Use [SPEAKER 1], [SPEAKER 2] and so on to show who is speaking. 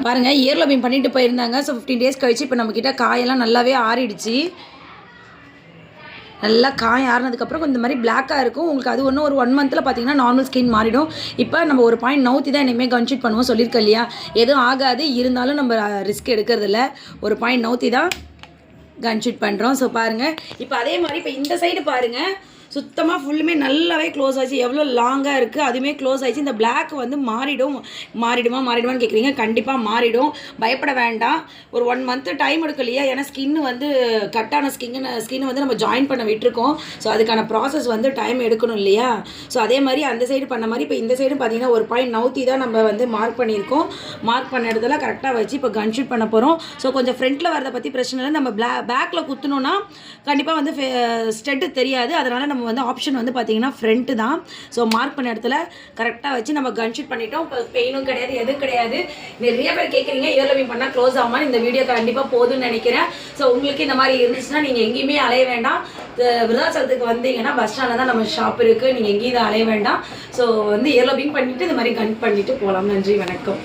[SPEAKER 1] பாருங்கள் இயர் லப்பிங் பண்ணிட்டு போயிருந்தாங்க. ஸோ 15 டேஸ் கழிச்சு இப்போ நம்மக்கிட்ட காயெல்லாம் நல்லாவே ஆறிடுச்சு. நல்லா காய் ஆறினதுக்கப்புறம் இந்த மாதிரி பிளாக்காக இருக்கும். உங்களுக்கு அது ஒன்று ஒரு 1 மந்தில் பார்த்தீங்கன்னா நார்மல் ஸ்கின் மாறிடும். இப்போ நம்ம ஒரு பாயிண்ட் நவுத்தி தான் இனிமேல் கன்ஷீட் பண்ணுவோம் சொல்லியிருக்கேன் இல்லையா. எதுவும் ஆகாது, இருந்தாலும் நம்ம ரிஸ்க் எடுக்கிறதில்ல. ஒரு பாயிண்ட் நவுத்தி தான் கன்ஷீட் பண்ணுறோம். ஸோ பாருங்கள் இப்போ அதே மாதிரி இப்போ இந்த சைடு பாருங்கள் சுத்தமாக ஃபுல்லுமே நல்லாவே க்ளோஸ் ஆச்சு. எவ்வளோ லாங்காக இருக்குது அதுவுமே க்ளோஸ் ஆகிடுச்சு. இந்த பிளாக் வந்து மாறிடுமான்னு கேட்குறீங்க. கண்டிப்பாக மாறிடும், பயப்பட வேண்டாம். ஒரு 1 மந்த்து டைம் எடுக்கும் இல்லையா. ஏன்னா ஸ்கின்னு வந்து கட்டான ஸ்கின்னு வந்து நம்ம ஜாயின் பண்ண விட்டுருக்கோம். ஸோ அதுக்கான ப்ராசஸ் வந்து டைம் எடுக்கணும் இல்லையா. ஸோ அதே மாதிரி அந்த சைடு பண்ண மாதிரி இப்போ இந்த சைடு பார்த்தீங்கன்னா ஒரு பாயிண்ட் நவுத்தி தான் நம்ம வந்து மார்க் பண்ணியிருக்கோம். மார்க் பண்ண இடத்துல கரெக்டாக வச்சு இப்போ கன்ஷூட் பண்ண போகிறோம். ஸோ கொஞ்சம் ஃப்ரண்ட்டில் வரதை பற்றி பிரச்சனை இல்லை. நம்ம பேக்கில் குத்தணுன்னா கண்டிப்பாக வந்து ஸ்டெட்டு தெரியாது. அதனால் நம்ம வந்து ஆப்ஷன் வந்து பார்த்தீங்கன்னா ஃப்ரண்ட்டு தான். ஸோ மார்க் பண்ண இடத்துல கரெக்டாக வச்சு நம்ம கன்ஷூட் பண்ணிட்டோம். இப்போ பெயினும் கிடையாது, எதுவும் கிடையாது. நிறைய பேர் கேட்குறீங்க இயர் லப்பிங் பண்ணால் க்ளோஸ் ஆகுமா. இந்த வீடியோ கண்டிப்பாக போதும்னு நினைக்கிறேன். ஸோ உங்களுக்கு இந்த மாதிரி இருந்துச்சுன்னா நீங்கள் எங்கேயுமே அலைய வேண்டாம். விருதாச்சலத்துக்கு வந்தீங்கன்னா பஸ் ஸ்டாண்டில் தான் நம்ம ஷாப் இருக்குது. நீங்கள் எங்கேயும் இதை அலைய வேண்டாம். ஸோ வந்து இயர் லப்பிங் பண்ணிவிட்டு இந்த மாதிரி கன் பண்ணிவிட்டு போகலாம். நன்றி, வணக்கம்.